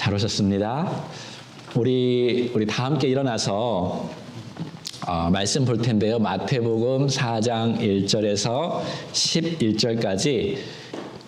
잘 오셨습니다. 우리 다 함께 일어나서 말씀 볼 텐데요. 마태복음 4장 1절에서 11절까지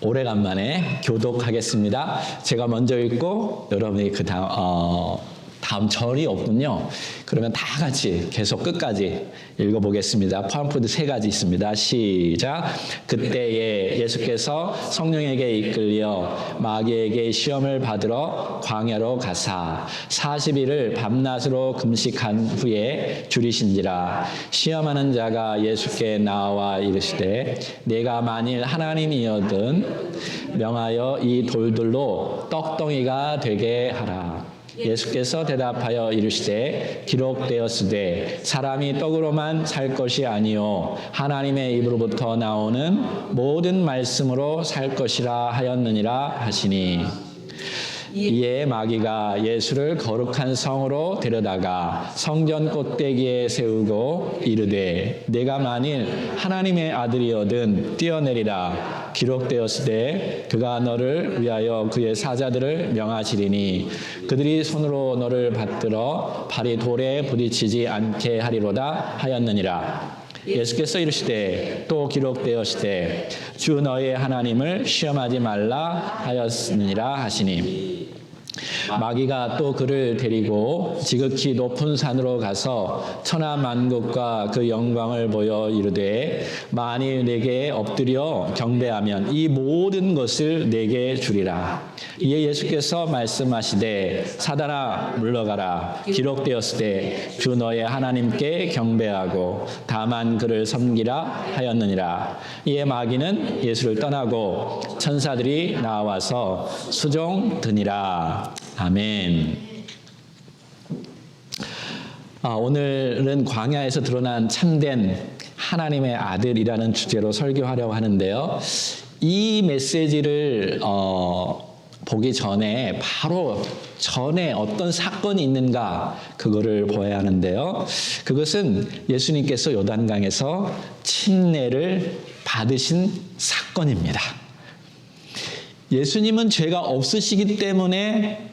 오래간만에 교독하겠습니다. 제가 먼저 읽고 여러분이 그 다음 절이 없군요. 그러면 다 같이 계속 끝까지 읽어보겠습니다. 포함푸드 3가지 있습니다. 시작. 그때에 예수께서 성령에게 이끌려 마귀에게 시험을 받으러 광야로 가사 40일을 밤낮으로 금식한 후에 줄이신지라. 시험하는 자가 예수께 나와 이르시되 내가 만일 하나님이거든 명하여 이 돌들로 떡덩이가 되게 하라. 예수께서 대답하여 이르시되 기록되었으되 사람이 떡으로만 살 것이 아니요 하나님의 입으로부터 나오는 모든 말씀으로 살 것이라 하였느니라 하시니 이에 마귀가 예수를 거룩한 성으로 데려다가 성전 꼭대기에 세우고 이르되 내가 만일 하나님의 아들이거든 뛰어내리라. 기록되었으되 그가 너를 위하여 그의 사자들을 명하시리니 그들이 손으로 너를 받들어 발이 돌에 부딪히지 않게 하리로다 하였느니라. 예수께서 이르시되 또 기록되었으되 주 너의 하나님을 시험하지 말라 하였느니라 하시니 마귀가 또 그를 데리고 지극히 높은 산으로 가서 천하 만국과 그 영광을 보여 이르되 만일 내게 엎드려 경배하면 이 모든 것을 내게 주리라. 이에 예수께서 말씀하시되 사단아 물러가라. 기록되었으되 주 너의 하나님께 경배하고 다만 그를 섬기라 하였느니라. 이에 마귀는 예수를 떠나고 천사들이 나와서 수종드니라. 아멘. 오늘은 광야에서 드러난 참된 하나님의 아들이라는 주제로 설교하려고 하는데요. 이 메시지를 보기 전에 바로 전에 어떤 사건이 있는가 그거를 보아야 하는데요. 그것은 예수님께서 요단강에서 침례를 받으신 사건입니다. 예수님은 죄가 없으시기 때문에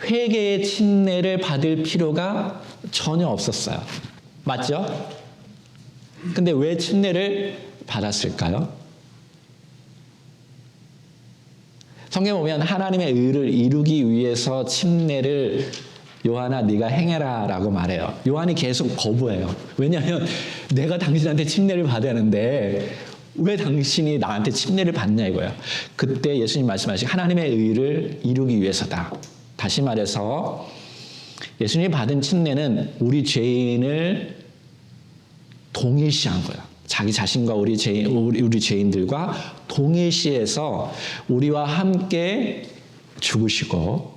회개의 침례를 받을 필요가 전혀 없었어요. 맞죠? 근데 왜 침례를 받았을까요? 성경에 보면 하나님의 의를 이루기 위해서 침례를 요한아 네가 행해라 라고 말해요. 요한이 계속 거부해요. 왜냐하면 내가 당신한테 침례를 받아야 하는데 왜 당신이 나한테 침례를 받냐 이거예요. 그때 예수님 말씀하신 하나님의 의를 이루기 위해서다. 다시 말해서 예수님이 받은 침례는 우리 죄인을 동일시한 거예요. 자기 자신과 우리 죄인들과 동일시해서 우리와 함께 죽으시고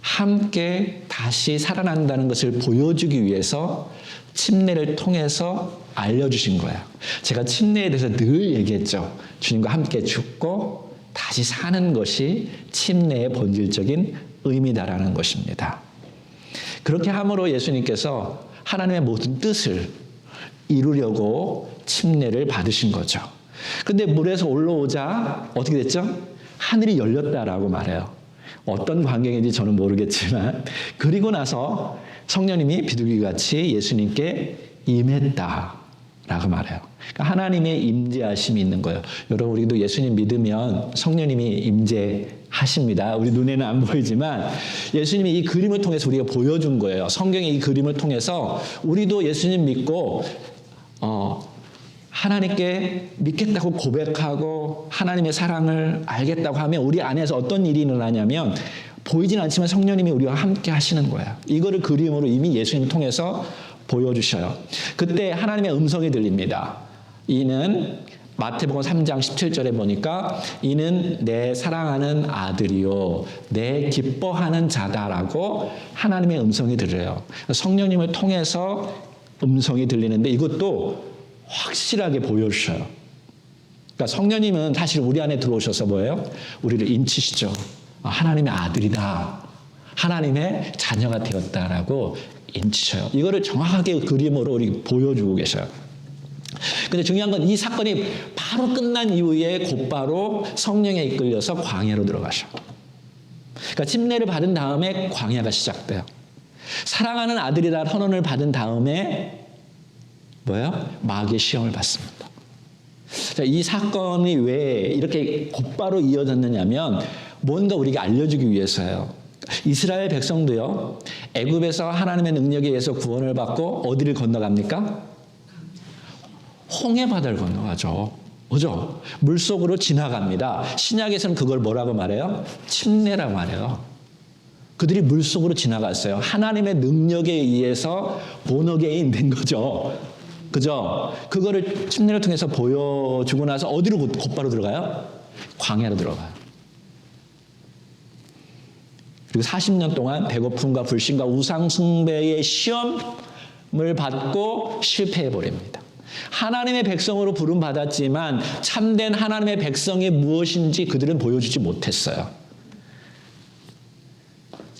함께 다시 살아난다는 것을 보여주기 위해서 침례를 통해서 알려주신 거예요. 제가 침례에 대해서 늘 얘기했죠. 주님과 함께 죽고 다시 사는 것이 침례의 본질적인 의미다라는 것입니다. 그렇게 함으로 예수님께서 하나님의 모든 뜻을 이루려고 침례를 받으신 거죠. 근데 물에서 올라오자 어떻게 됐죠? 하늘이 열렸다라고 말해요. 어떤 광경인지 저는 모르겠지만 그리고 나서 성령님이 비둘기같이 예수님께 임했다라고 말해요. 그러니까 하나님의 임재하심이 있는 거예요. 여러분 우리도 예수님 믿으면 성령님이 임재하십니다. 우리 눈에는 안 보이지만 예수님이 이 그림을 통해서 우리가 보여준 거예요. 성경의 이 그림을 통해서 우리도 예수님 믿고 하나님께 믿겠다고 고백하고 하나님의 사랑을 알겠다고 하면 우리 안에서 어떤 일이 일어나냐면 보이진 않지만 성령님이 우리와 함께 하시는 거예요. 이거를 그림으로 이미 예수님을 통해서 보여주셔요. 그때 하나님의 음성이 들립니다. 이는 마태복음 3장 17절에 보니까 이는 내 사랑하는 아들이요 내 기뻐하는 자다라고 하나님의 음성이 들려요. 성령님을 통해서 음성이 들리는데 이것도 확실하게 보여주셔요. 그러니까 성령님은 사실 우리 안에 들어오셔서 뭐예요? 우리를 인치시죠. 하나님의 아들이다. 하나님의 자녀가 되었다라고 인치셔요. 이거를 정확하게 그림으로 우리 보여주고 계셔요. 근데 중요한 건 이 사건이 바로 끝난 이후에 곧바로 성령에 이끌려서 광야로 들어가셔. 그러니까 침례를 받은 다음에 광야가 시작돼요. 사랑하는 아들이라 선언을 받은 다음에 뭐예요? 마귀의 시험을 받습니다. 자, 이 사건이 왜 이렇게 곧바로 이어졌느냐면 뭔가 우리가 알려주기 위해서예요. 이스라엘 백성도요, 애굽에서 하나님의 능력에 의해서 구원을 받고 어디를 건너갑니까? 홍해 바다를 건너가죠. 그죠? 물속으로 지나갑니다. 신약에서는 그걸 뭐라고 말해요? 침례라고 말해요. 그들이 물속으로 지나갔어요. 하나님의 능력에 의해서 본어게인 된 거죠. 그죠? 그거를 침례를 통해서 보여주고 나서 어디로 곧바로 들어가요? 광야로 들어가요. 그리고 40년 동안 배고픔과 불신과 우상숭배의 시험을 받고 실패해버립니다. 하나님의 백성으로 부름받았지만 참된 하나님의 백성이 무엇인지 그들은 보여주지 못했어요.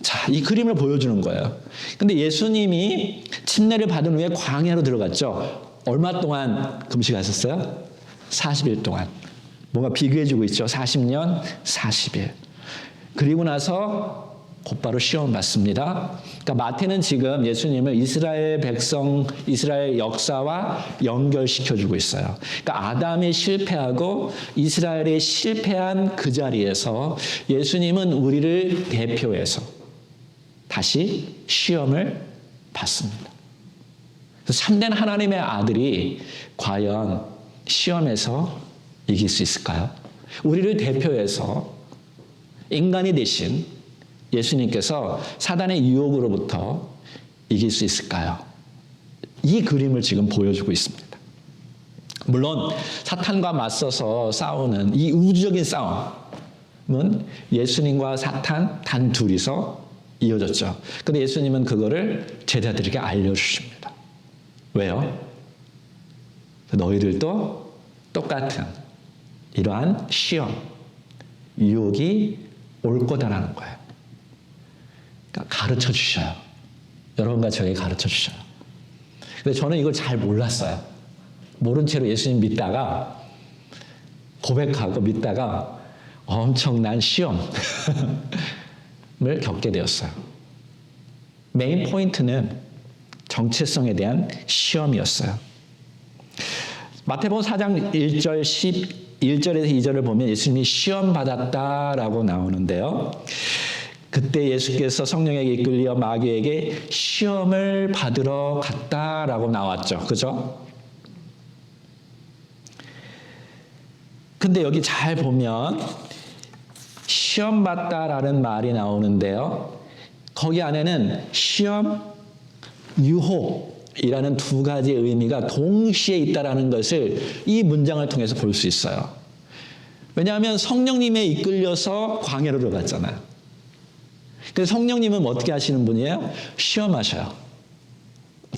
자, 이 그림을 보여주는 거예요. 근데 예수님이 침례를 받은 후에 광야로 들어갔죠. 얼마 동안 금식하셨어요? 40일 동안. 뭔가 비교해주고 있죠. 40년, 40일. 그리고 나서 곧바로 시험 받습니다. 그러니까 마태는 지금 예수님을 이스라엘 백성, 이스라엘 역사와 연결시켜주고 있어요. 그러니까 아담이 실패하고 이스라엘이 실패한 그 자리에서 예수님은 우리를 대표해서 다시 시험을 받습니다. 그래서 참된 하나님의 아들이 과연 시험에서 이길 수 있을까요? 우리를 대표해서 인간이 되신 예수님께서 사단의 유혹으로부터 이길 수 있을까요? 이 그림을 지금 보여주고 있습니다. 물론 사탄과 맞서서 싸우는 이 우주적인 싸움은 예수님과 사탄 단 둘이서 이어졌죠. 근데 예수님은 그거를 제자들에게 알려주십니다. 왜요? 너희들도 똑같은 이러한 시험, 유혹이 올 거다라는 거예요. 그러니까 가르쳐 주셔요. 여러분과 저에게 가르쳐 주셔요. 근데 저는 이걸 잘 몰랐어요. 모른 채로 예수님 믿다가 고백하고 믿다가 엄청난 시험을 겪게 되었어요. 메인 포인트는 정체성에 대한 시험이었어요. 마태복음 4장 1절 11절에서 2절을 보면 예수님이 시험 받았다라고 나오는데요. 그때 예수께서 성령에게 이끌려 마귀에게 시험을 받으러 갔다라고 나왔죠. 그죠? 근데 여기 잘 보면 시험 받다라는 말이 나오는데요. 거기 안에는 시험, 유혹이라는 두 가지의 의미가 동시에 있다라는 것을 이 문장을 통해서 볼 수 있어요. 왜냐하면 성령님에 이끌려서 광야로 들어갔잖아요. 그래서 성령님은 어떻게 하시는 분이에요? 시험하셔요.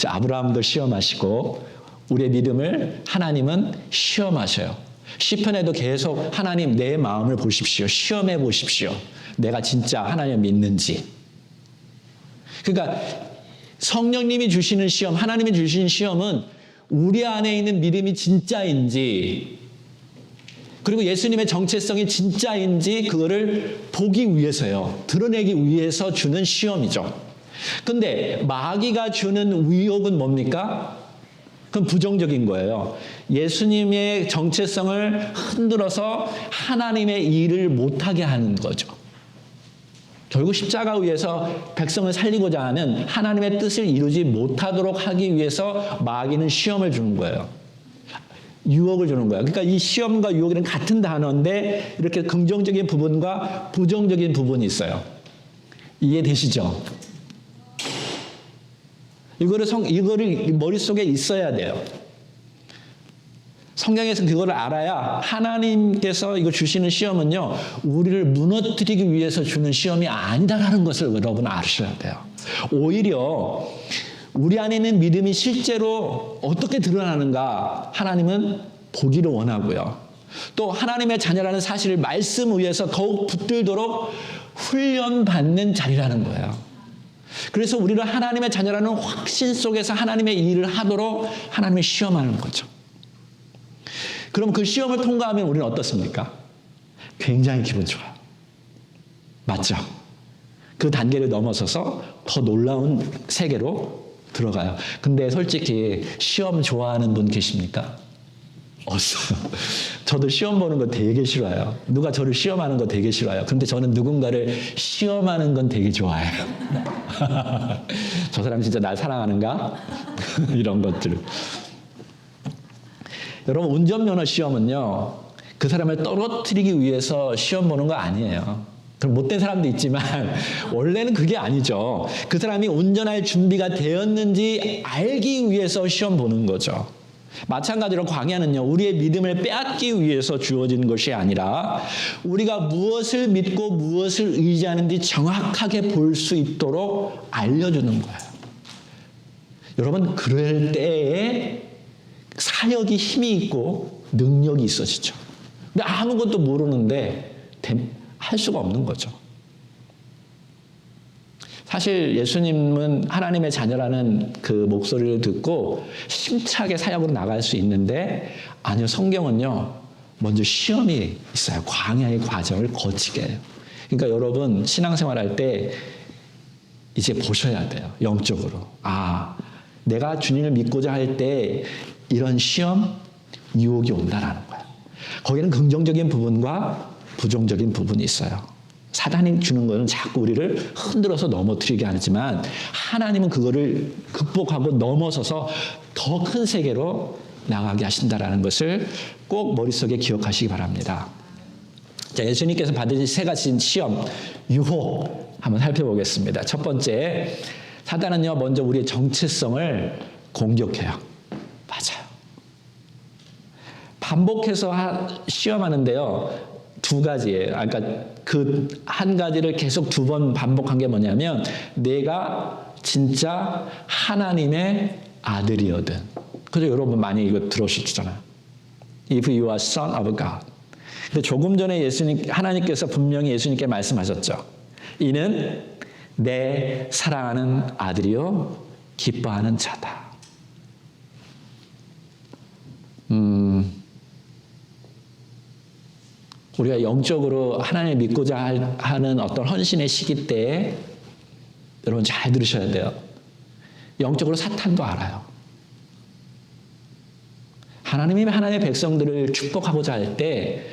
아브라함도 시험하시고 우리의 믿음을 하나님은 시험하셔요. 시편에도 계속 하나님 내 마음을 보십시오. 시험해 보십시오. 내가 진짜 하나님을 믿는지. 그러니까 성령님이 주시는 시험, 하나님이 주시는 시험은 우리 안에 있는 믿음이 진짜인지 그리고 예수님의 정체성이 진짜인지 그거를 보기 위해서요. 드러내기 위해서 주는 시험이죠. 근데 마귀가 주는 위협은 뭡니까? 그건 부정적인 거예요. 예수님의 정체성을 흔들어서 하나님의 일을 못하게 하는 거죠. 결국 십자가 위에서 백성을 살리고자 하는 하나님의 뜻을 이루지 못하도록 하기 위해서 마귀는 시험을 주는 거예요. 유혹을 주는 거예요. 그러니까 이 시험과 유혹은 같은 단어인데 이렇게 긍정적인 부분과 부정적인 부분이 있어요. 이해되시죠? 이거를 머릿속에 있어야 돼요. 성경에서 그거를 알아야 하나님께서 이거 주시는 시험은요, 우리를 무너뜨리기 위해서 주는 시험이 아니다라는 것을 여러분 아셔야 돼요. 오히려 우리 안에 있는 믿음이 실제로 어떻게 드러나는가 하나님은 보기를 원하고요. 또 하나님의 자녀라는 사실을 말씀 위에서 더욱 붙들도록 훈련받는 자리라는 거예요. 그래서 우리를 하나님의 자녀라는 확신 속에서 하나님의 일을 하도록 하나님을 시험하는 거죠. 그럼 그 시험을 통과하면 우리는 어떻습니까? 굉장히 기분 좋아요. 맞죠? 그 단계를 넘어서서 더 놀라운 세계로 들어가요. 근데 솔직히 시험 좋아하는 분 계십니까? 없어요. 저도 시험 보는 거 되게 싫어요. 누가 저를 시험하는 거 되게 싫어요. 근데 저는 누군가를 시험하는 건 되게 좋아해요. 저 사람 진짜 날 사랑하는가? 이런 것들. 여러분, 운전면허 시험은요, 그 사람을 떨어뜨리기 위해서 시험 보는 거 아니에요. 그럼 못된 사람도 있지만 원래는 그게 아니죠. 그 사람이 운전할 준비가 되었는지 알기 위해서 시험 보는 거죠. 마찬가지로 광야는요, 우리의 믿음을 빼앗기 위해서 주어진 것이 아니라 우리가 무엇을 믿고 무엇을 의지하는지 정확하게 볼 수 있도록 알려주는 거예요. 여러분, 그럴 때에 사역이 힘이 있고 능력이 있어지죠. 근데 아무것도 모르는데 할 수가 없는 거죠. 사실 예수님은 하나님의 자녀라는 그 목소리를 듣고 힘차게 사역으로 나갈 수 있는데, 아니요, 성경은요, 먼저 시험이 있어요. 광야의 과정을 거치게 해요. 그러니까 여러분, 신앙생활 할 때 이제 보셔야 돼요. 영적으로. 아, 내가 주님을 믿고자 할 때 이런 시험, 유혹이 온다라는 거예요. 거기는 긍정적인 부분과 부정적인 부분이 있어요. 사단이 주는 것은 자꾸 우리를 흔들어서 넘어뜨리게 하지만 하나님은 그거를 극복하고 넘어서서 더 큰 세계로 나가게 하신다라는 것을 꼭 머릿속에 기억하시기 바랍니다. 자, 예수님께서 받으신 세 가지 시험, 유혹 한번 살펴보겠습니다. 첫 번째, 사단은요, 먼저 우리의 정체성을 공격해요. 맞아요. 반복해서 시험하는데요, 두 가지예요. 그러니까 그 한 가지를 계속 두 번 반복한 게 뭐냐면, 내가 진짜 하나님의 아들이거든. 그죠? 여러분 많이 이거 들으셨잖아요. If you are son of God. 근데 조금 전에 하나님께서 분명히 예수님께 말씀하셨죠. 이는 내 사랑하는 아들이요 기뻐하는 자다. 우리가 영적으로 하나님을 믿고자 하는 어떤 헌신의 시기 때에 여러분 잘 들으셔야 돼요. 영적으로 사탄도 알아요. 하나님이 하나님의 백성들을 축복하고자 할 때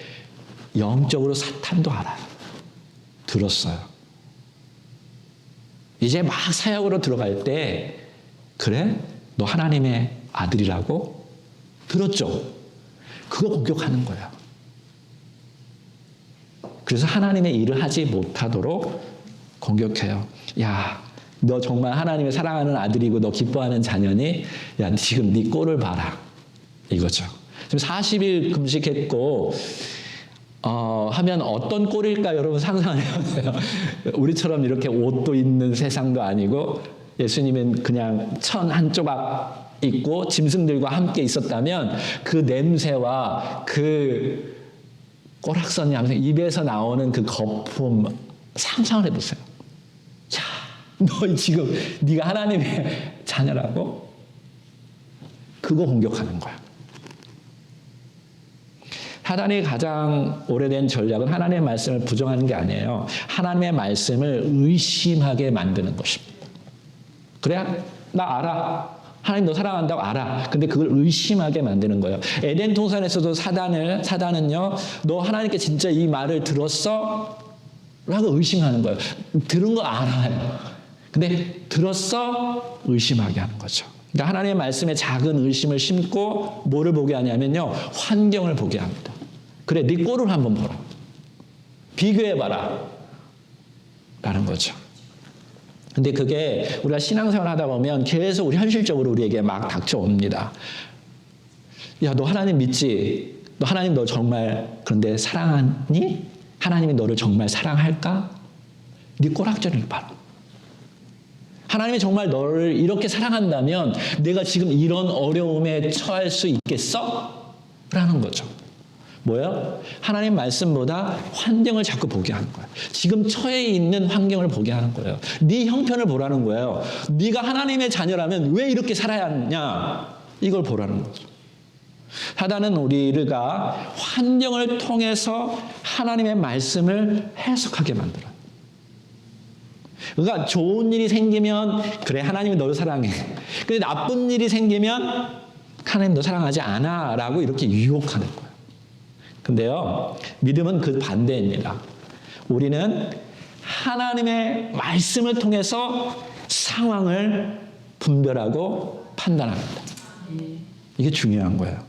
영적으로 사탄도 알아요. 들었어요. 이제 막 사역으로 들어갈 때, 그래? 너 하나님의 아들이라고? 들었죠? 그거 공격하는 거예요. 그래서 하나님의 일을 하지 못하도록 공격해요. 야, 너 정말 하나님의 사랑하는 아들이고 너 기뻐하는 자녀니? 야, 지금 네 꼴을 봐라. 이거죠. 지금 40일 금식했고 하면 어떤 꼴일까 여러분 상상해보세요. 우리처럼 이렇게 옷도 있는 세상도 아니고, 예수님은 그냥 천 한 조각 입고 짐승들과 함께 있었다면 그 냄새와 그 꼬락서니 하면서 입에서 나오는 그 거품 상상을 해보세요. 야, 너 지금 네가 하나님의 자녀라고? 그거 공격하는 거야. 사단이 가장 오래된 전략은 하나님의 말씀을 부정하는 게 아니에요. 하나님의 말씀을 의심하게 만드는 것입니다. 그래? 나 알아. 하나님 너 사랑한다고 알아. 근데 그걸 의심하게 만드는 거예요. 에덴 동산에서도 사단은요, 너 하나님께 진짜 이 말을 들었어? 라고 의심하는 거예요. 들은 거 알아요. 근데 들었어? 의심하게 하는 거죠. 그러니까 하나님의 말씀에 작은 의심을 심고 뭐를 보게 하냐면요, 환경을 보게 합니다. 그래, 네 꼴을 한번 보라. 비교해봐라. 라는 거죠. 근데 그게 우리가 신앙생활 하다 보면 계속 우리 현실적으로 우리에게 막 닥쳐옵니다. 야, 너 하나님 믿지? 너 하나님 너 정말 그런데 사랑하니? 하나님이 너를 정말 사랑할까? 네 꼬락전을 봐라. 하나님이 정말 너를 이렇게 사랑한다면 내가 지금 이런 어려움에 처할 수 있겠어? 라는 거죠. 뭐야? 하나님 말씀보다 환경을 자꾸 보게 하는 거예요. 지금 처해 있는 환경을 보게 하는 거예요. 네 형편을 보라는 거예요. 네가 하나님의 자녀라면 왜 이렇게 살아야 하냐? 이걸 보라는 거죠. 사단은 우리가 환경을 통해서 하나님의 말씀을 해석하게 만들어요. 그러니까 좋은 일이 생기면 그래 하나님이 너를 사랑해. 근데 나쁜 일이 생기면 하나님 너 사랑하지 않아 라고 이렇게 유혹하는 거예요. 근데요, 믿음은 그 반대입니다. 우리는 하나님의 말씀을 통해서 상황을 분별하고 판단합니다. 이게 중요한 거예요.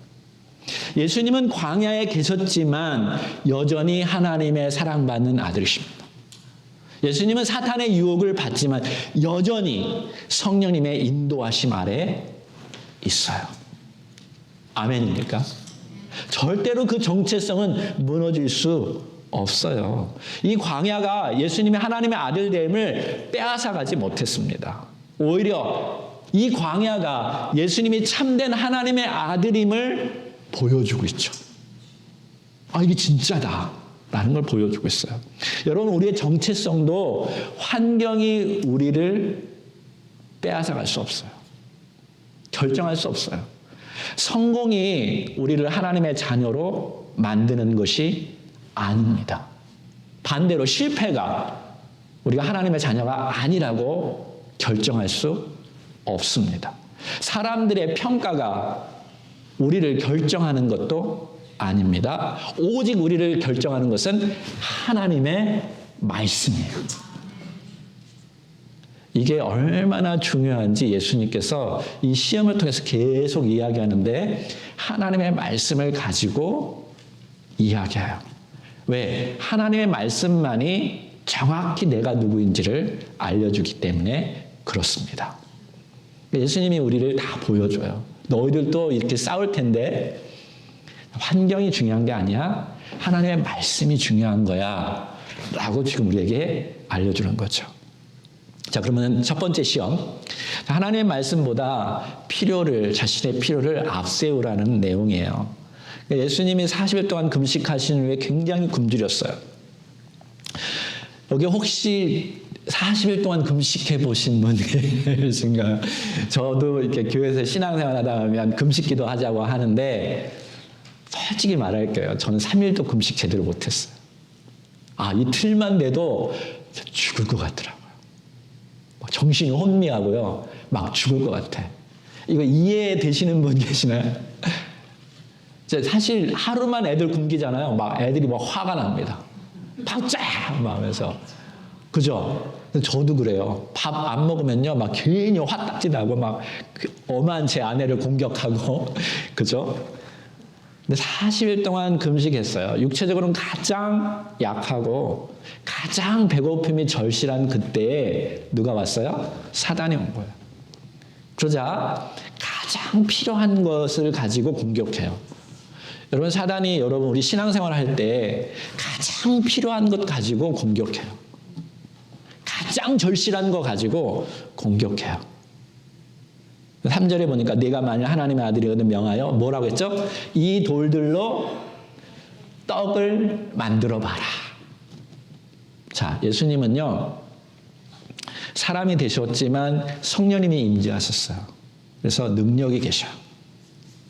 예수님은 광야에 계셨지만 여전히 하나님의 사랑받는 아들이십니다. 예수님은 사탄의 유혹을 받지만 여전히 성령님의 인도하심 아래 있어요. 아멘입니까? 절대로 그 정체성은 무너질 수 없어요. 이 광야가 예수님의 하나님의 아들됨을 빼앗아가지 못했습니다. 오히려 이 광야가 예수님이 참된 하나님의 아들임을 보여주고 있죠. 아, 이게 진짜다 라는 걸 보여주고 있어요. 여러분, 우리의 정체성도 환경이 우리를 빼앗아갈 수 없어요. 결정할 수 없어요. 성공이 우리를 하나님의 자녀로 만드는 것이 아닙니다. 반대로 실패가 우리가 하나님의 자녀가 아니라고 결정할 수 없습니다. 사람들의 평가가 우리를 결정하는 것도 아닙니다. 오직 우리를 결정하는 것은 하나님의 말씀이에요. 이게 얼마나 중요한지 예수님께서 이 시험을 통해서 계속 이야기하는데 하나님의 말씀을 가지고 이야기해요. 왜? 하나님의 말씀만이 정확히 내가 누구인지를 알려주기 때문에 그렇습니다. 예수님이 우리를 다 보여줘요. 너희들도 이렇게 싸울 텐데 환경이 중요한 게 아니야. 하나님의 말씀이 중요한 거야 라고 지금 우리에게 알려주는 거죠. 자, 그러면 첫 번째 시험. 하나님의 말씀보다 자신의 필요를 앞세우라는 내용이에요. 예수님이 40일 동안 금식하신 후에 굉장히 굶주렸어요. 여기 혹시 40일 동안 금식해 보신 분이 계신가요? 저도 이렇게 교회에서 신앙생활 하다 보면 금식기도 하자고 하는데 솔직히 말할게요. 저는 3일도 금식 제대로 못했어요. 이틀만 돼도 죽을 것 같더라고요. 정신이 혼미하고요. 막 죽을 것 같아. 이거 이해되시는 분 계시나요? 사실 하루만 애들 굶기잖아요. 막 애들이 막 화가 납니다. 박자! 막 하면서. 그죠? 저도 그래요. 밥 안 먹으면요. 막 괜히 화딱지 나고 막 엄한 제 아내를 공격하고. 그죠? 근데 40일 동안 금식했어요. 육체적으로는 가장 약하고 가장 배고픔이 절실한 그때에 누가 왔어요? 사단이 온 거예요. 그러자 가장 필요한 것을 가지고 공격해요. 여러분, 사단이 우리 신앙생활 할 때 가장 필요한 것 가지고 공격해요. 가장 절실한 거 가지고 공격해요. 3절에 보니까 네가 만일 하나님의 아들이거든 명하여 뭐라고 했죠? 이 돌들로 떡을 만들어 봐라. 자, 예수님은요 사람이 되셨지만 성령님이 임재하셨어요. 그래서 능력이 계셔요.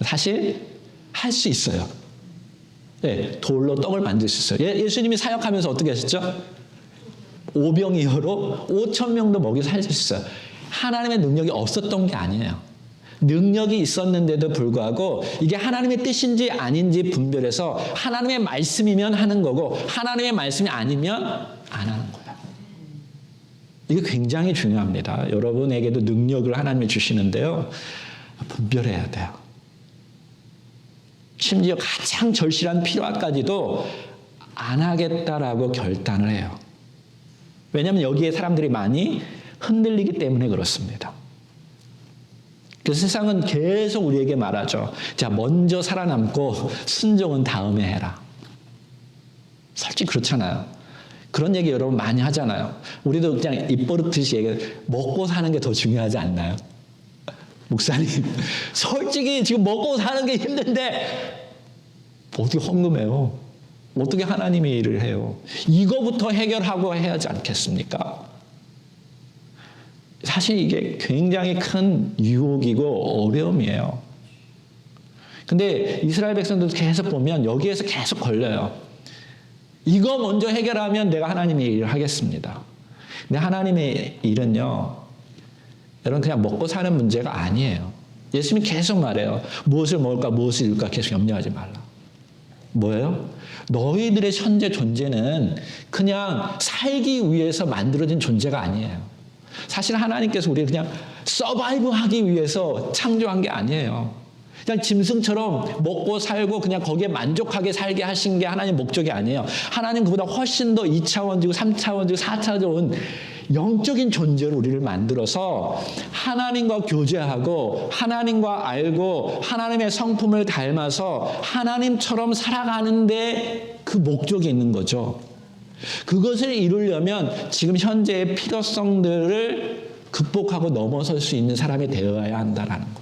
사실 할 수 있어요. 네, 돌로 떡을 만들 수 있어요. 예수님이 사역하면서 어떻게 하셨죠? 오병이어로 5,000명도 먹여 살릴 수 있어요. 하나님의 능력이 없었던 게 아니에요. 능력이 있었는데도 불구하고 이게 하나님의 뜻인지 아닌지 분별해서 하나님의 말씀이면 하는 거고 하나님의 말씀이 아니면 안 하는 거예요. 이게 굉장히 중요합니다. 여러분에게도 능력을 하나님이 주시는데요. 분별해야 돼요. 심지어 가장 절실한 필요까지도 안 하겠다라고 결단을 해요. 왜냐하면 여기에 사람들이 많이 흔들리기 때문에 그렇습니다. 그 세상은 계속 우리에게 말하죠. 자, 먼저 살아남고 순종은 다음에 해라. 솔직히 그렇잖아요. 그런 얘기 여러분 많이 하잖아요. 우리도 그냥 입버릇듯이 얘기해요. 먹고 사는 게 더 중요하지 않나요? 목사님, 솔직히 지금 먹고 사는 게 힘든데 어떻게 헌금해요? 어떻게 하나님의 일을 해요? 이거부터 해결하고 해야지 않겠습니까? 사실 이게 굉장히 큰 유혹이고 어려움이에요. 근데 이스라엘 백성들도 계속 보면 여기에서 계속 걸려요. 이거 먼저 해결하면 내가 하나님의 일을 하겠습니다. 근데 하나님의 일은요, 여러분 그냥 먹고 사는 문제가 아니에요. 예수님이 계속 말해요. 무엇을 먹을까, 무엇을 입을까 계속 염려하지 말라. 뭐예요? 너희들의 현재 존재는 그냥 살기 위해서 만들어진 존재가 아니에요. 사실 하나님께서 우리를 그냥 서바이브 하기 위해서 창조한 게 아니에요. 그냥 짐승처럼 먹고 살고 그냥 거기에 만족하게 살게 하신 게 하나님 목적이 아니에요. 하나님 그보다 훨씬 더 2차원지고 3차원지고 4차원 영적인 존재로 우리를 만들어서 하나님과 교제하고 하나님과 알고 하나님의 성품을 닮아서 하나님처럼 살아가는데 그 목적이 있는 거죠. 그것을 이루려면 지금 현재의 필요성들을 극복하고 넘어설 수 있는 사람이 되어야 한다는 거예요.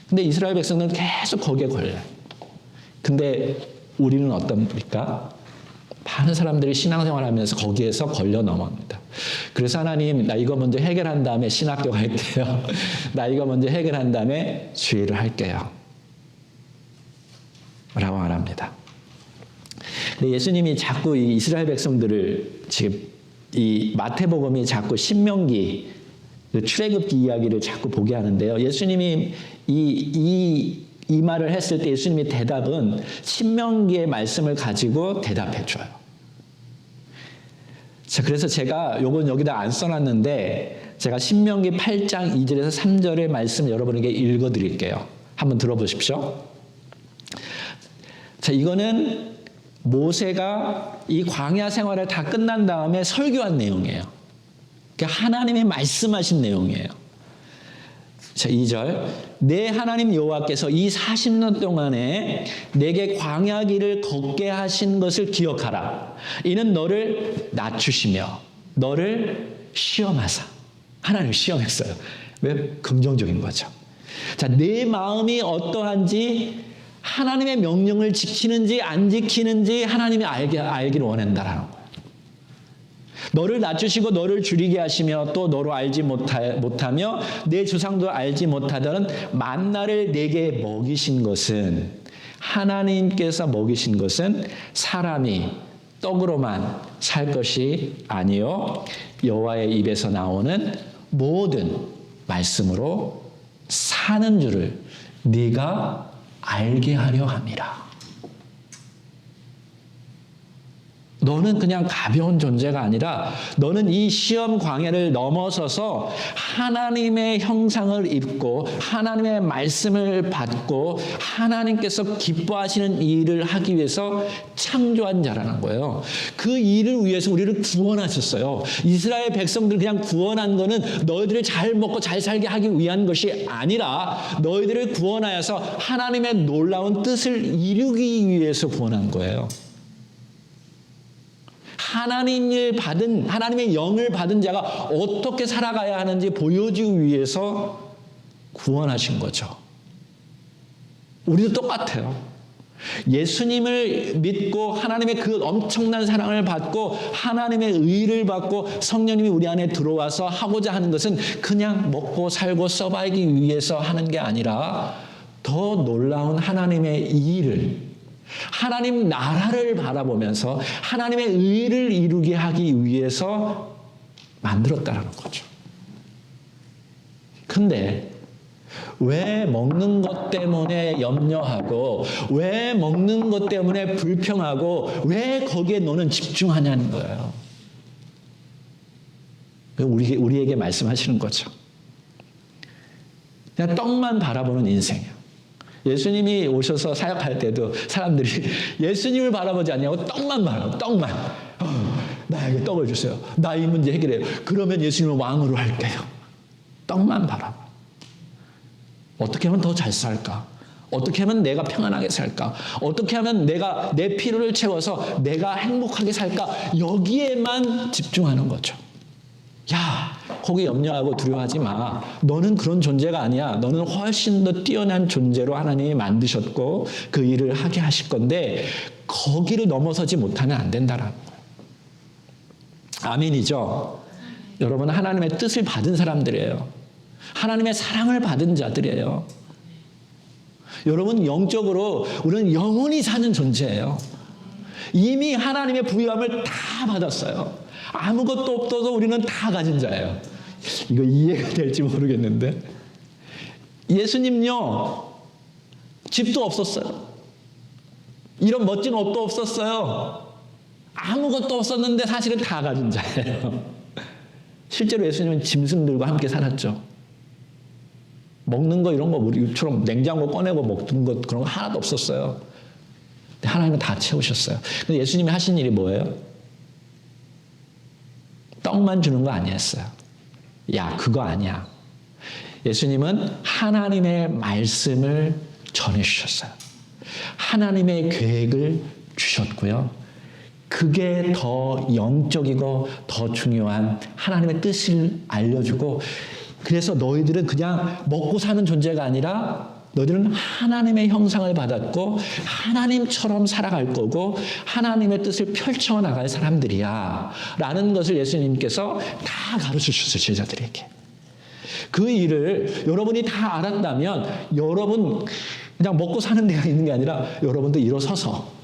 근데 이스라엘 백성들은 계속 거기에 걸려요. 근데 우리는 어떻습니까? 많은 사람들이 신앙생활하면서 거기에서 걸려 넘어갑니다. 그래서 하나님, 나 이거 먼저 해결한 다음에 신학교 갈게요. 나 이거 먼저 해결한 다음에 주의를 할게요. 라고 말합니다. 근데 예수님이 자꾸 이 이스라엘 백성들을 지금 이 마태복음이 자꾸 신명기 출애굽기 이야기를 자꾸 보게 하는데요. 예수님이 이 말을 했을 때 예수님의 대답은 신명기의 말씀을 가지고 대답해 줘요. 자, 그래서 제가 요건 여기다 안 써놨는데 제가 신명기 8장 2절에서 3절의 말씀 여러분에게 읽어 드릴게요. 한번 들어보십시오. 자, 이거는 모세가 이 광야 생활을 다 끝난 다음에 설교한 내용이에요. 그러니까 하나님이 말씀하신 내용이에요. 자, 2절. 내 하나님 여호와께서 이 40년 동안에 내게 광야 길을 걷게 하신 것을 기억하라. 이는 너를 낮추시며 너를 시험하사. 하나님 시험했어요. 왜? 긍정적인 거죠. 자, 내 마음이 어떠한지 하나님의 명령을 지키는지 안 지키는지 하나님이 알기를 원한다라는 거예요. 너를 낮추시고 너를 줄이게 하시며 또 너로 알지 못하며 내 조상도 알지 못하던 만나를 내게 먹이신 것은 하나님께서 먹이신 것은 사람이 떡으로만 살 것이 아니요 여호와의 입에서 나오는 모든 말씀으로 사는 줄을 네가 알게 하려 함이라. 너는 그냥 가벼운 존재가 아니라 너는 이 시험 광야를 넘어서서 하나님의 형상을 입고 하나님의 말씀을 받고 하나님께서 기뻐하시는 일을 하기 위해서 창조한 자라는 거예요. 그 일을 위해서 우리를 구원하셨어요. 이스라엘 백성들 그냥 구원한 거는 너희들을 잘 먹고 잘 살게 하기 위한 것이 아니라 너희들을 구원하여서 하나님의 놀라운 뜻을 이루기 위해서 구원한 거예요. 하나님의 영을 받은 자가 어떻게 살아가야 하는지 보여주기 위해서 구원하신 거죠. 우리도 똑같아요. 예수님을 믿고 하나님의 그 엄청난 사랑을 받고 하나님의 의를 받고 성령님이 우리 안에 들어와서 하고자 하는 것은 그냥 먹고 살고 써봐기 위해서 하는 게 아니라 더 놀라운 하나님의 일을 하나님 나라를 바라보면서 하나님의 의를 이루게 하기 위해서 만들었다라는 거죠. 근데 왜 먹는 것 때문에 염려하고 왜 먹는 것 때문에 불평하고 왜 거기에 너는 집중하냐는 거예요. 우리에게 말씀하시는 거죠. 그냥 떡만 바라보는 인생이에요. 예수님이 오셔서 사역할 때도 사람들이 예수님을 바라보지 않냐고 떡만 바라보, 떡만. 나에게 떡을 주세요. 나 이 문제 해결해요. 그러면 예수님을 왕으로 할게요. 떡만 바라봐. 어떻게 하면 더 잘 살까? 어떻게 하면 내가 평안하게 살까? 어떻게 하면 내가 내 필요를 채워서 내가 행복하게 살까? 여기에만 집중하는 거죠. 야, 거기 염려하고 두려워하지 마. 너는 그런 존재가 아니야. 너는 훨씬 더 뛰어난 존재로 하나님이 만드셨고 그 일을 하게 하실 건데 거기를 넘어서지 못하면 안 된다라는 거예요. 아멘이죠? 여러분 하나님의 뜻을 받은 사람들이에요. 하나님의 사랑을 받은 자들이에요. 여러분 영적으로 우리는 영원히 사는 존재예요. 이미 하나님의 부유함을 다 받았어요. 아무것도 없어서 우리는 다 가진 자예요. 이거 이해가 될지 모르겠는데, 예수님요, 집도 없었어요. 이런 멋진 옷도 없었어요. 아무것도 없었는데 사실은 다 가진 자예요. 실제로 예수님은 짐승들과 함께 살았죠. 먹는 거 이런 거 우리처럼 냉장고 꺼내고 먹는 것 그런 거 하나도 없었어요. 근데 하나님은 다 채우셨어요. 근데 예수님이 하신 일이 뭐예요? 떡만 주는 거 아니었어요. 야, 그거 아니야. 예수님은 하나님의 말씀을 전해주셨어요. 하나님의 계획을 주셨고요. 그게 더 영적이고 더 중요한 하나님의 뜻을 알려주고, 그래서 너희들은 그냥 먹고 사는 존재가 아니라 너희들은 하나님의 형상을 받았고 하나님처럼 살아갈 거고 하나님의 뜻을 펼쳐나갈 사람들이야 라는 것을 예수님께서 다 가르쳐 주셨어요. 제자들에게. 그 일을 여러분이 다 알았다면 여러분 그냥 먹고 사는 데가 있는 게 아니라 여러분도 일어서서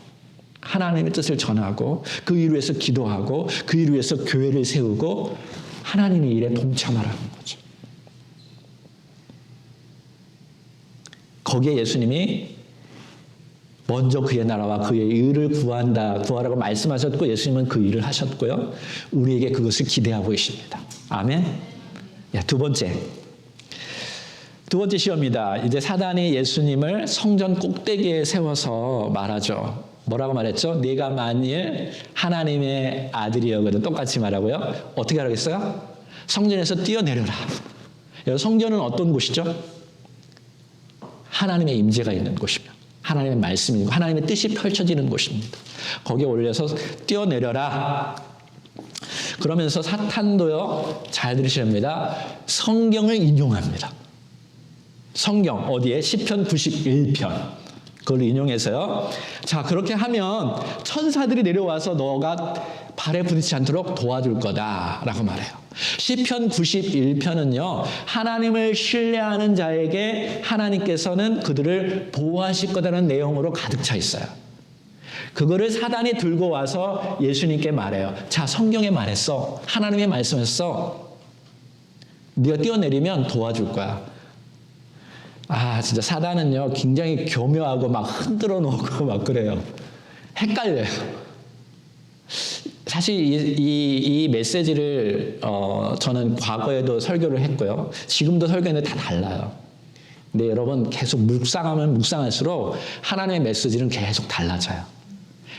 하나님의 뜻을 전하고 그 일 위해서 기도하고 그 일 위해서 교회를 세우고 하나님의 일에 동참하라는 거죠. 거기에 예수님이 먼저 그의 나라와 그의 의를 구하라고 말씀하셨고 예수님은 그 일을 하셨고요. 우리에게 그것을 기대하고 계십니다. 아멘. 두 번째 시험입니다. 이제 사단이 예수님을 성전 꼭대기에 세워서 말하죠. 뭐라고 말했죠? 네가 만일 하나님의 아들이여거든. 똑같이 말하고요. 어떻게 하라겠어요? 성전에서 뛰어내려라. 성전은 어떤 곳이죠? 하나님의 임재가 있는 곳이며 하나님의 말씀이 있고 하나님의 뜻이 펼쳐지는 곳입니다. 거기에 올려서 뛰어내려라. 그러면서 사탄도요, 잘 들으셔야 합니다. 성경을 인용합니다. 성경 어디에? 시편 91편. 그걸 인용해서요. 자, 그렇게 하면 천사들이 내려와서 너가 발에 부딪히지 않도록 도와줄 거다라고 말해요. 시편 91편은요. 하나님을 신뢰하는 자에게 하나님께서는 그들을 보호하실 거다라는 내용으로 가득 차 있어요. 그거를 사단이 들고 와서 예수님께 말해요. 자, 성경에 말했어. 하나님의 말씀했어. 네가 뛰어내리면 도와줄 거야. 진짜 사단은요, 굉장히 교묘하고 막 흔들어 놓고 막 그래요. 헷갈려요. 사실 이 메시지를 저는 과거에도 설교를 했고요. 지금도 설교했는데 다 달라요. 근데 여러분 계속 묵상하면 묵상할수록 하나님의 메시지는 계속 달라져요.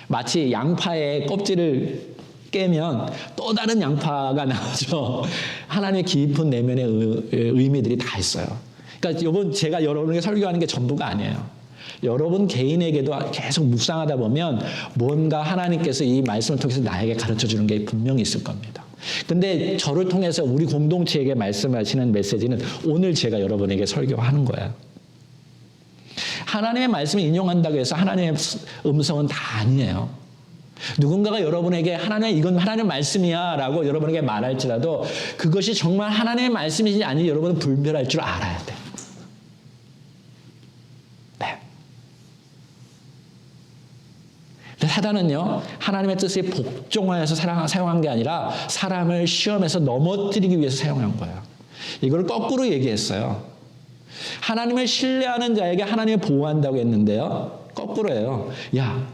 마치 양파의 껍질을 깨면 또 다른 양파가 나오죠. 하나님의 깊은 내면의 의미들이 다 있어요. 그러니까 제가 여러분에게 설교하는 게 전부가 아니에요. 여러분 개인에게도 계속 묵상하다 보면 뭔가 하나님께서 이 말씀을 통해서 나에게 가르쳐주는 게 분명히 있을 겁니다. 근데 저를 통해서 우리 공동체에게 말씀하시는 메시지는 오늘 제가 여러분에게 설교하는 거예요. 하나님의 말씀을 인용한다고 해서 하나님의 음성은 다 아니에요. 누군가가 여러분에게 이건 하나님의 말씀이야 라고 여러분에게 말할지라도 그것이 정말 하나님의 말씀이지 아닌지 여러분은 분별할 줄 알아야 돼요. 사단은요, 하나님의 뜻에 복종하여서 사용한 게 아니라 사람을 시험에서 넘어뜨리기 위해서 사용한 거예요. 이걸 거꾸로 얘기했어요. 하나님을 신뢰하는 자에게 하나님이 보호한다고 했는데요, 거꾸로예요. 야,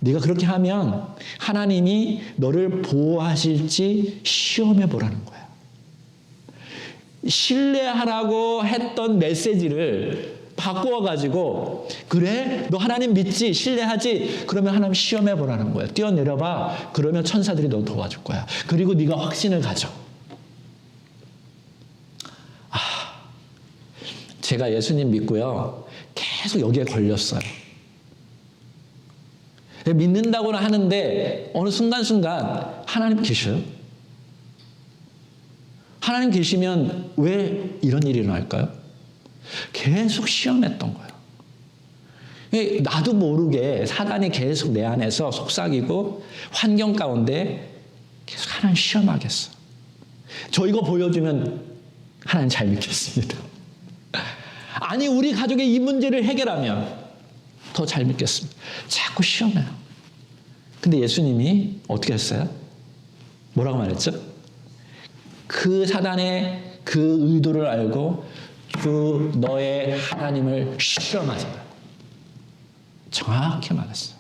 네가 그렇게 하면 하나님이 너를 보호하실지 시험해 보라는 거야. 신뢰하라고 했던 메시지를 바꾸어가지고 그래? 너 하나님 믿지? 신뢰하지? 그러면 하나님 시험해 보라는 거야. 뛰어내려봐. 그러면 천사들이 너 도와줄 거야. 그리고 네가 확신을 가져. 제가 예수님 믿고요. 계속 여기에 걸렸어요. 믿는다고는 하는데 어느 순간순간 하나님 계셔요? 하나님 계시면 왜 이런 일이 일어날까요? 계속 시험했던 거예요. 나도 모르게 사단이 계속 내 안에서 속삭이고 환경 가운데 계속 하나님 시험하겠어. 저 이거 보여주면 하나님 잘 믿겠습니다. 아니 우리 가족의 이 문제를 해결하면 더 잘 믿겠습니다. 자꾸 시험해요. 근데 예수님이 어떻게 했어요? 뭐라고 말했죠? 그 사단의 그 의도를 알고 주 너의 하나님을 실험하지 마. 정확히 말했어요.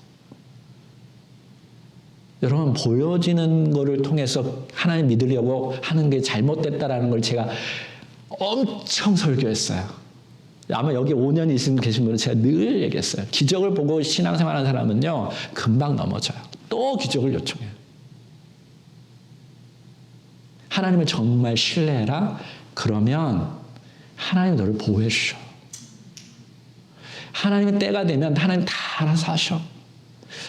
여러분, 보여지는 것을 통해서 하나님 믿으려고 하는 게 잘못됐다라는 걸 제가 엄청 설교했어요. 아마 여기 5년 계신 분은 제가 늘 얘기했어요. 기적을 보고 신앙생활하는 사람은요, 금방 넘어져요. 또 기적을 요청해요. 하나님을 정말 신뢰해라. 그러면 하나님이 너를 보호해 주셔. 하나님의 때가 되면 하나님 다 알아서 하셔.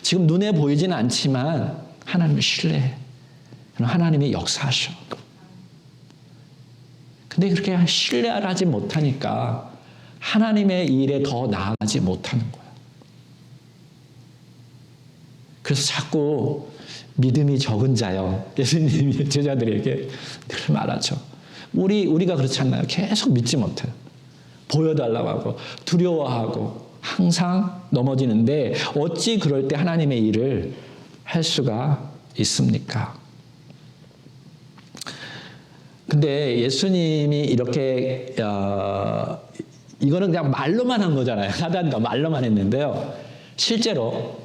지금 눈에 보이지는 않지만 하나님을 신뢰해. 그럼 하나님이 역사하셔. 근데 그렇게 신뢰를 하지 못하니까 하나님의 일에 더 나아가지 못하는 거야. 그래서 자꾸 믿음이 적은 자요. 예수님이 제자들에게 늘 말하죠. 우리가 그렇지 않나요? 계속 믿지 못해요. 보여달라고 하고 두려워하고 항상 넘어지는데 어찌 그럴 때 하나님의 일을 할 수가 있습니까? 근데 예수님이 이렇게 이거는 그냥 말로만 한 거잖아요. 사단도 말로만 했는데요. 실제로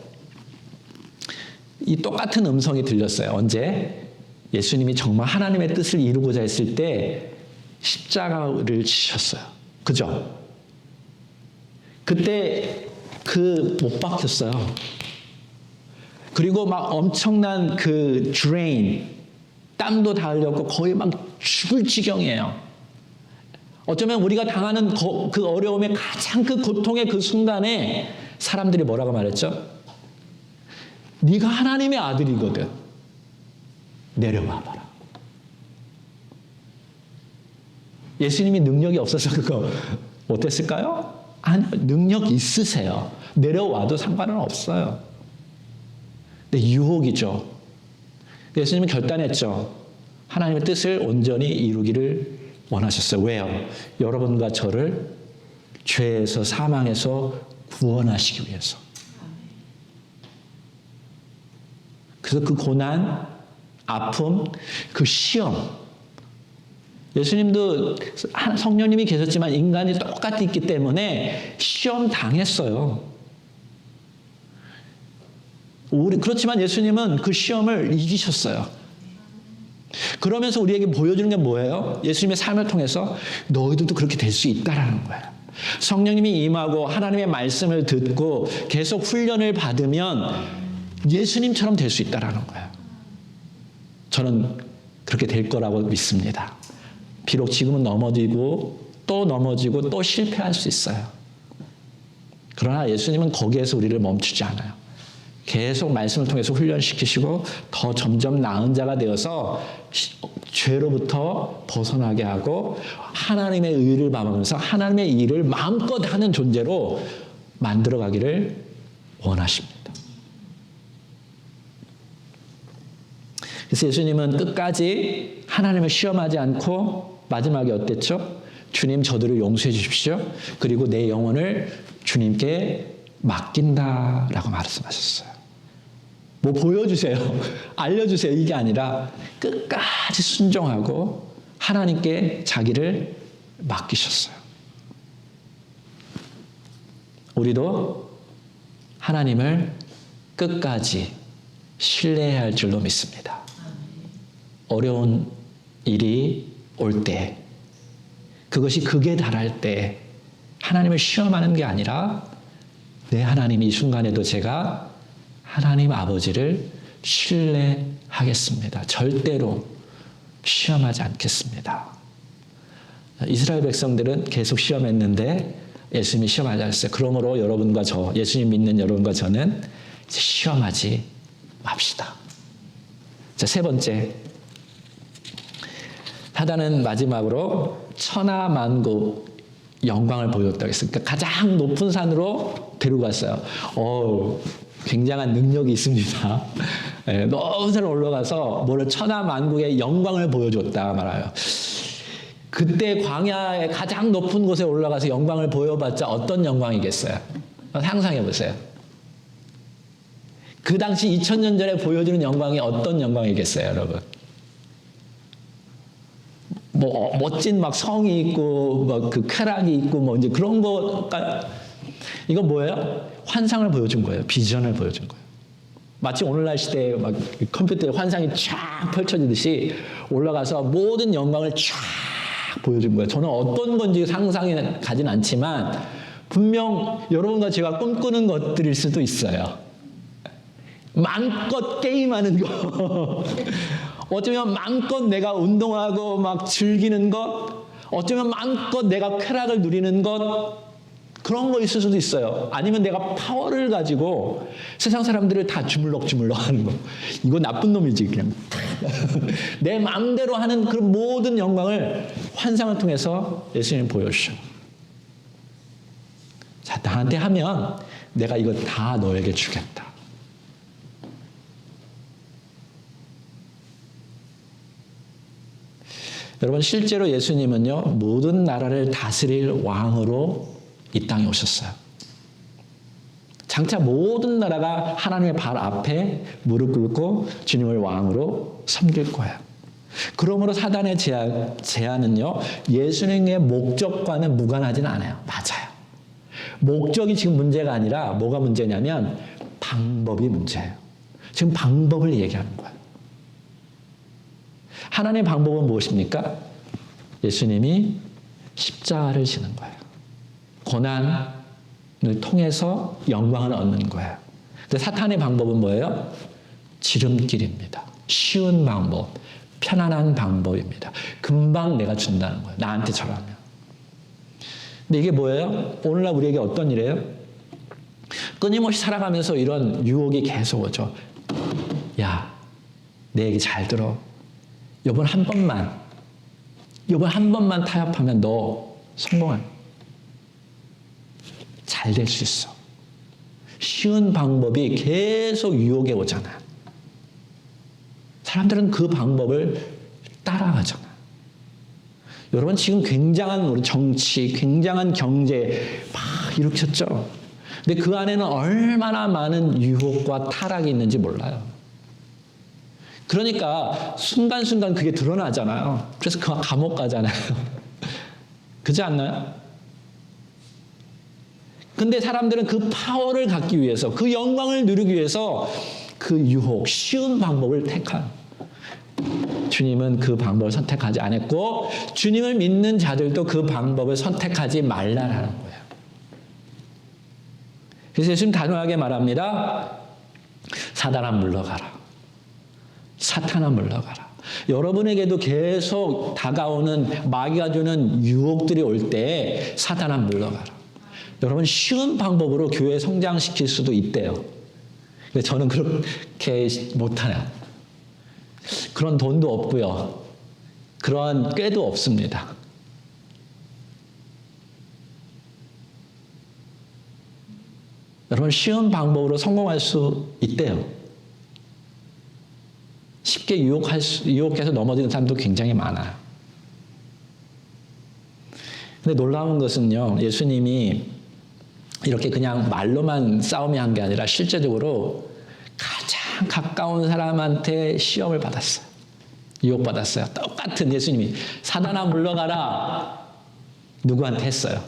이 똑같은 음성이 들렸어요. 언제? 예수님이 정말 하나님의 뜻을 이루고자 했을 때 십자가를 지셨어요. 그죠? 그때 못 박혔어요. 그리고 막 엄청난 드레인, 땀도 다 흘렸고 거의 막 죽을 지경이에요. 어쩌면 우리가 당하는 그 어려움의 가장 그 고통의 그 순간에 사람들이 뭐라고 말했죠? 네가 하나님의 아들이거든. 내려와 봐라. 예수님이 능력이 없어서 그거 못했을까요? 아니요. 능력 있으세요. 내려와도 상관은 없어요. 근데 유혹이죠. 예수님은 결단했죠. 하나님의 뜻을 온전히 이루기를 원하셨어요. 왜요? 여러분과 저를 죄에서 사망에서 구원하시기 위해서. 그래서 그 고난, 아픔, 그 시험. 예수님도 성령님이 계셨지만 인간이 똑같이 있기 때문에 시험 당했어요. 그렇지만 예수님은 그 시험을 이기셨어요. 그러면서 우리에게 보여주는 게 뭐예요? 예수님의 삶을 통해서 너희들도 그렇게 될 수 있다라는 거예요. 성령님이 임하고 하나님의 말씀을 듣고 계속 훈련을 받으면 예수님처럼 될 수 있다라는 거예요. 저는 그렇게 될 거라고 믿습니다. 비록 지금은 넘어지고 또 실패할 수 있어요. 그러나 예수님은 거기에서 우리를 멈추지 않아요. 계속 말씀을 통해서 훈련시키시고 더 점점 나은 자가 되어서 죄로부터 벗어나게 하고 하나님의 의를 바라면서 하나님의 일을 마음껏 하는 존재로 만들어가기를 원하십니다. 그래서 예수님은 끝까지 하나님을 시험하지 않고 마지막에 어땠죠? 주님 저들을 용서해 주십시오. 그리고 내 영혼을 주님께 맡긴다라고 말씀하셨어요. 뭐 보여주세요. 알려주세요. 이게 아니라 끝까지 순종하고 하나님께 자기를 맡기셨어요. 우리도 하나님을 끝까지 신뢰해야 할 줄로 믿습니다. 어려운 일이 올 때, 그것이 극에 달할 때 하나님을 시험하는 게 아니라 내 하나님 이 순간에도 제가 하나님 아버지를 신뢰하겠습니다. 절대로 시험하지 않겠습니다. 이스라엘 백성들은 계속 시험했는데 예수님이 시험하지 않았어요. 그러므로 여러분과 예수님 믿는 여러분과 저는 시험하지 맙시다. 자, 세 번째. 사단은 마지막으로 천하만국 영광을 보였다고 했어요. 그러니까 가장 높은 산으로 데리고 갔어요. 굉장한 능력이 있습니다. 높은 산으로 올라가서 천하만국의 영광을 보여줬다 말아요. 그때 광야의 가장 높은 곳에 올라가서 영광을 보여봤자 어떤 영광이겠어요? 상상해 보세요. 그 당시 2000년 전에 보여주는 영광이 어떤 영광이겠어요, 여러분? 뭐 멋진 막 성이 있고 막 그 쾌락이 있고 뭐 이제 그런 거가 이거 뭐예요? 환상을 보여준 거예요. 비전을 보여준 거예요. 마치 오늘날 시대에 막 컴퓨터에 환상이 쫙 펼쳐지듯이 올라가서 모든 영광을 쫙 보여준 거예요. 저는 어떤 건지 상상이 가진 않지만 분명 여러분과 제가 꿈꾸는 것들일 수도 있어요. 마음껏 게임하는 거. 어쩌면 마음껏 내가 운동하고 막 즐기는 것. 어쩌면 마음껏 내가 쾌락을 누리는 것. 그런 거 있을 수도 있어요. 아니면 내가 파워를 가지고 세상 사람들을 다 주물럭주물럭 하는 거. 이거 나쁜 놈이지 그냥. 내 마음대로 하는 그 모든 영광을 환상을 통해서 예수님이 보여주셔. 자, 나한테 하면 내가 이거 다 너에게 주겠다. 여러분 실제로 예수님은요 모든 나라를 다스릴 왕으로 이 땅에 오셨어요. 장차 모든 나라가 하나님의 발 앞에 무릎 꿇고 주님을 왕으로 섬길 거예요. 그러므로 사단의 제안은요 예수님의 목적과는 무관하지는 않아요. 맞아요. 목적이 지금 문제가 아니라 뭐가 문제냐면 방법이 문제예요. 지금 방법을 얘기하는 거예요. 하나님의 방법은 무엇입니까? 예수님이 십자가를 지는 거예요. 고난을 통해서 영광을 얻는 거예요. 근데 사탄의 방법은 뭐예요? 지름길입니다. 쉬운 방법, 편안한 방법입니다. 금방 내가 준다는 거예요. 나한테 절하면. 근데 이게 뭐예요? 오늘날 우리에게 어떤 일이에요? 끊임없이 살아가면서 이런 유혹이 계속 오죠. 야, 내 얘기 잘 들어. 요번 한 번만 타협하면 너 성공한. 잘 될 수 있어. 쉬운 방법이 계속 유혹에 오잖아. 사람들은 그 방법을 따라가잖아. 여러분 지금 굉장한 우리 정치, 굉장한 경제 막 일으켰죠. 근데 그 안에는 얼마나 많은 유혹과 타락이 있는지 몰라요. 그러니까 순간순간 그게 드러나잖아요. 그래서 그 감옥 가잖아요. 그렇지 않나요? 근데 사람들은 그 파워를 갖기 위해서, 그 영광을 누리기 위해서 그 유혹, 쉬운 방법을 택한. 주님은 그 방법을 선택하지 않았고 주님을 믿는 자들도 그 방법을 선택하지 말라라는 거예요. 그래서 예수님 단호하게 말합니다. 사단아 물러가라. 사탄아 물러가라. 여러분에게도 계속 다가오는 마귀가 주는 유혹들이 올 때 사탄아 물러가라. 여러분 쉬운 방법으로 교회 성장시킬 수도 있대요. 근데 저는 그렇게 못하네요. 그런 돈도 없고요. 그러한 꾀도 없습니다. 여러분 쉬운 방법으로 성공할 수 있대요. 쉽게 유혹해서 넘어지는 사람도 굉장히 많아요. 근데 놀라운 것은요. 예수님이 이렇게 그냥 말로만 싸움이 한 게 아니라 실제적으로 가장 가까운 사람한테 시험을 받았어요. 유혹받았어요. 똑같은 예수님이 사단아 물러가라. 누구한테 했어요?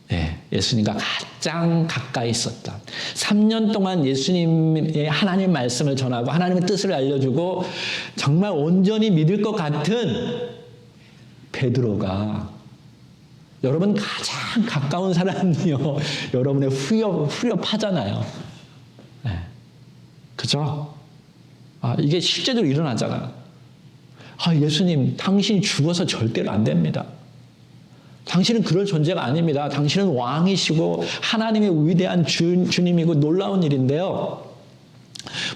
네, 예수님과 가장 가까이 있었다. 3년 동안 예수님의 하나님 말씀을 전하고 하나님의 뜻을 알려주고 정말 온전히 믿을 것 같은 베드로가 여러분 가장 가까운 사람이요. 여러분의 후려파잖아요. 네. 그죠? 이게 실제적으로 일어나잖아요. 예수님, 당신이 죽어서 절대로 안 됩니다. 당신은 그럴 존재가 아닙니다. 당신은 왕이시고 하나님의 위대한 주님이고 놀라운 일인데요.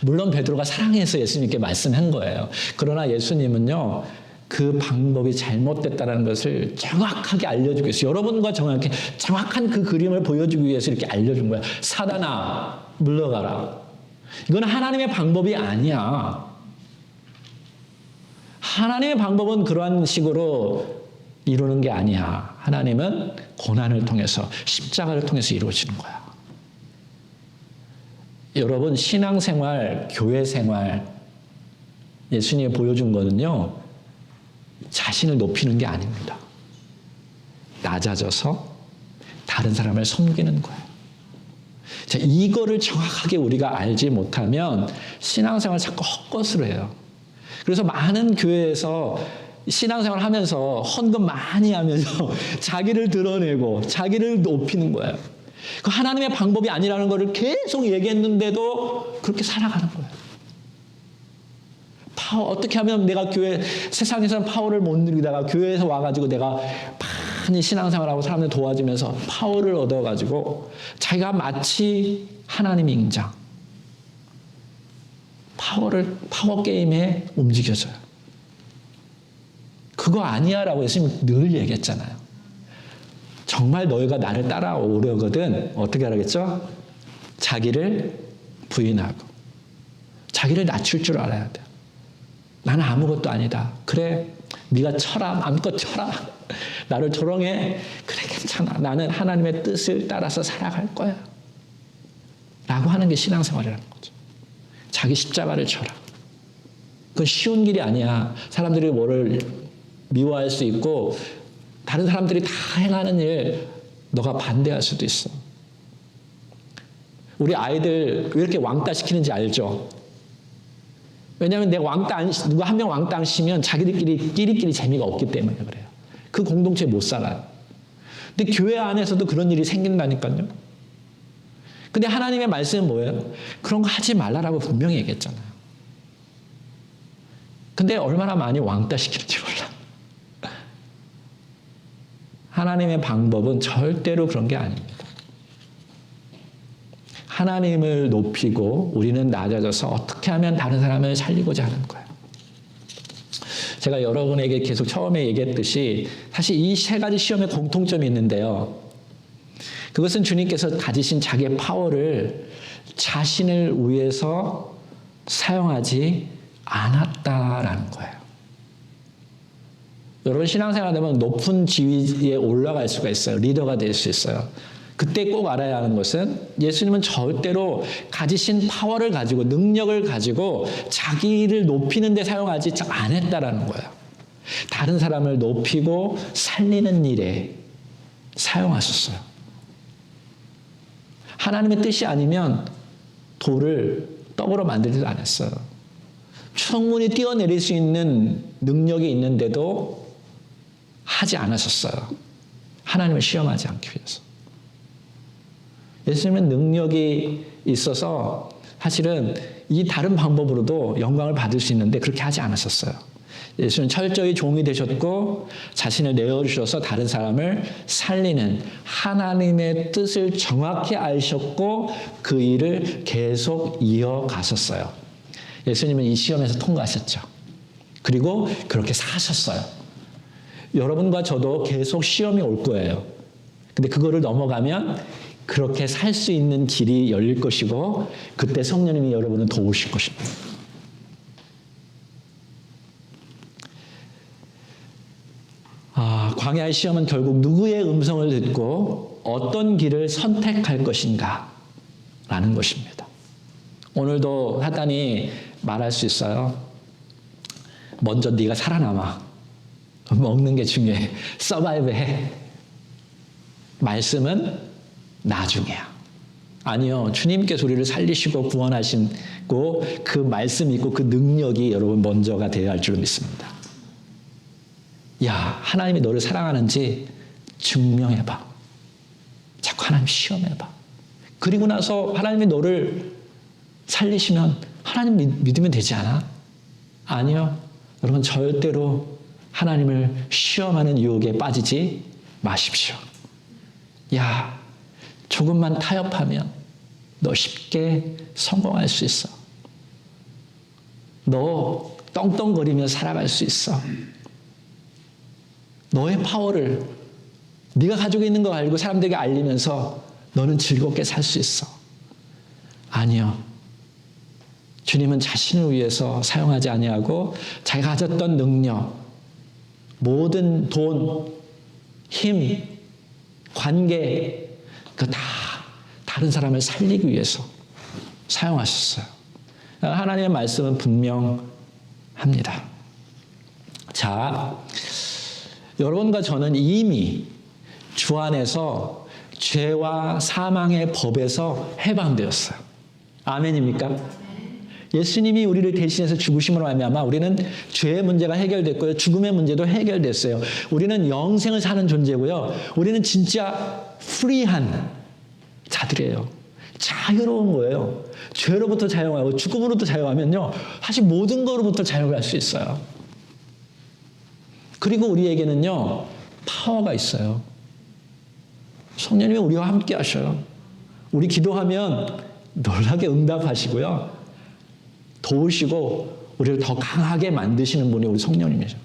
물론 베드로가 사랑해서 예수님께 말씀한 거예요. 그러나 예수님은요. 그 방법이 잘못됐다는 것을 정확하게 알려주기 위해서 여러분과 정확한 그 그림을 보여주기 위해서 이렇게 알려준 거예요. 사단아 물러가라. 이건 하나님의 방법이 아니야. 하나님의 방법은 그러한 식으로 이루는 게 아니야. 하나님은 고난을 통해서 십자가를 통해서 이루어지는 거야. 여러분, 신앙생활, 교회생활, 예수님이 보여준 거는요, 자신을 높이는 게 아닙니다. 낮아져서 다른 사람을 섬기는 거예요. 자, 이거를 정확하게 우리가 알지 못하면 신앙생활 자꾸 헛것을 해요. 그래서 많은 교회에서 신앙생활 하면서 헌금 많이 하면서 자기를 드러내고 자기를 높이는 거예요. 그 하나님의 방법이 아니라는 것을 계속 얘기했는데도 그렇게 살아가는 거예요. 어떻게 하면 내가 세상에서는 파워를 못 누리다가 교회에서 와가지고 내가 많이 신앙생활하고 사람들 도와주면서 파워를 얻어가지고 자기가 마치 하나님 인장, 파워 게임에 움직여져요. 그거 아니야 라고 예수님이 늘 얘기했잖아요. 정말 너희가 나를 따라오려거든 어떻게 하라겠죠? 자기를 부인하고 자기를 낮출 줄 알아야 돼요. 나는 아무것도 아니다. 그래, 네가 쳐라. 마음껏 쳐라. 나를 조롱해. 그래, 괜찮아. 나는 하나님의 뜻을 따라서 살아갈 거야. 라고 하는 게 신앙생활이라는 거죠. 자기 십자가를 쳐라. 그건 쉬운 길이 아니야. 사람들이 뭐를 미워할 수 있고 다른 사람들이 다 행하는 일 너가 반대할 수도 있어. 우리 아이들 왜 이렇게 왕따 시키는지 알죠? 왜냐하면 내가 누가 한 명 왕따 안 시면 자기들끼리 재미가 없기 때문에 그래요. 그 공동체에 못 살아요. 근데 교회 안에서도 그런 일이 생긴다니까요. 근데 하나님의 말씀은 뭐예요? 그런 거 하지 말라라고 분명히 얘기했잖아요. 근데 얼마나 많이 왕따 시키는지 몰라. 하나님의 방법은 절대로 그런 게 아닙니다. 하나님을 높이고 우리는 낮아져서 어떻게 하면 다른 사람을 살리고자 하는 거예요. 제가 여러분에게 계속 처음에 얘기했듯이 사실 이 세 가지 시험에 공통점이 있는데요. 그것은 주님께서 가지신 자기의 파워를 자신을 위해서 사용하지 않았다라는 거예요. 여러분 신앙생활 되면 높은 지위에 올라갈 수가 있어요. 리더가 될 수 있어요. 그때 꼭 알아야 하는 것은 예수님은 절대로 가지신 파워를 가지고 능력을 가지고 자기를 높이는 데 사용하지 않았다라는 거예요. 다른 사람을 높이고 살리는 일에 사용하셨어요. 하나님의 뜻이 아니면 돌을 떡으로 만들지도 않았어요. 충분히 뛰어내릴 수 있는 능력이 있는데도 하지 않으셨어요. 하나님을 시험하지 않기 위해서. 예수님은 능력이 있어서 사실은 이 다른 방법으로도 영광을 받을 수 있는데 그렇게 하지 않으셨어요. 예수는 철저히 종이 되셨고 자신을 내어주셔서 다른 사람을 살리는 하나님의 뜻을 정확히 아셨고 그 일을 계속 이어가셨어요. 예수님은 이 시험에서 통과하셨죠. 그리고 그렇게 사셨어요. 여러분과 저도 계속 시험이 올 거예요. 근데 그거를 넘어가면 그렇게 살 수 있는 길이 열릴 것이고 그때 성령님이 여러분을 도우실 것입니다. 광야의 시험은 결국 누구의 음성을 듣고 어떤 길을 선택할 것인가 라는 것입니다. 오늘도 사단이 말할 수 있어요. 먼저 네가 살아남아. 먹는 게 중요해. 서바이브 해. 말씀은 나중에야. 아니요. 주님께서 우리를 살리시고 구원하시고 그 말씀이 있고 그 능력이 여러분 먼저가 되어야 할 줄로 믿습니다. 야, 하나님이 너를 사랑하는지 증명해봐. 자꾸 하나님 시험해봐. 그리고 나서 하나님이 너를 살리시면 하나님 믿으면 되지 않아? 아니요. 여러분 절대로 하나님을 시험하는 유혹에 빠지지 마십시오. 야, 조금만 타협하면 너 쉽게 성공할 수 있어. 너 떵떵거리며 살아갈 수 있어. 너의 파워를 네가 가지고 있는 거 알고 사람들에게 알리면서 너는 즐겁게 살 수 있어. 아니요. 주님은 자신을 위해서 사용하지 아니하고 자기가 가졌던 능력, 모든 돈, 힘, 관계 그 다 다른 사람을 살리기 위해서 사용하셨어요. 하나님의 말씀은 분명합니다. 자, 여러분과 저는 이미 주 안에서 죄와 사망의 법에서 해방되었어요. 아멘입니까? 예수님이 우리를 대신해서 죽으심으로 말미암아 우리는 죄의 문제가 해결됐고요. 죽음의 문제도 해결됐어요. 우리는 영생을 사는 존재고요. 우리는 진짜 프리한 자들이에요. 자유로운 거예요. 죄로부터 자유하고 죽음으로부터 자유하면요. 사실 모든 거로부터 자유할 수 있어요. 그리고 우리에게는요. 파워가 있어요. 성령님이 우리와 함께 하셔요. 우리 기도하면 놀라게 응답하시고요. 도우시고 우리를 더 강하게 만드시는 분이 우리 성령님이죠.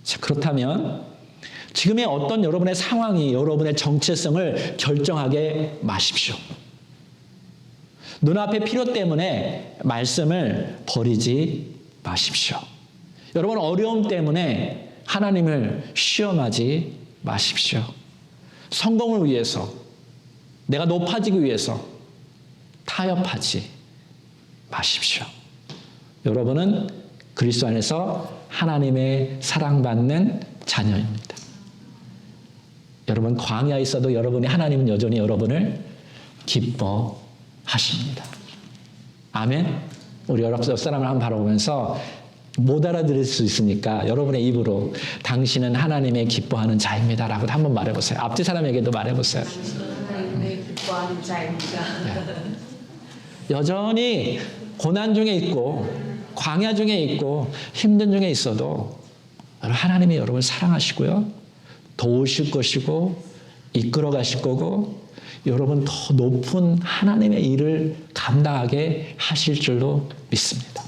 자, 그렇다면 지금의 어떤 여러분의 상황이 여러분의 정체성을 결정하게 마십시오. 눈앞의 필요 때문에 말씀을 버리지 마십시오. 여러분 어려움 때문에 하나님을 시험하지 마십시오. 성공을 위해서, 내가 높아지기 위해서 타협하지 마십시오. 여러분은 그리스도 안에서 하나님의 사랑받는 자녀입니다. 여러분 광야에 있어도 여러분이 하나님은 여전히 여러분을 기뻐하십니다. 아멘. 우리 옆 사람을 한번 바라보면서 못 알아들을 수 있으니까 여러분의 입으로 당신은 하나님의 기뻐하는 자입니다 라고 한번 말해보세요. 앞뒤 사람에게도 말해보세요. 당신은 하나님의 기뻐하는 자입니다. 네. 여전히 고난 중에 있고 광야 중에 있고 힘든 중에 있어도 하나님이 여러분을 사랑하시고요. 도우실 것이고 이끌어 가실 거고 여러분 더 높은 하나님의 일을 감당하게 하실 줄로 믿습니다.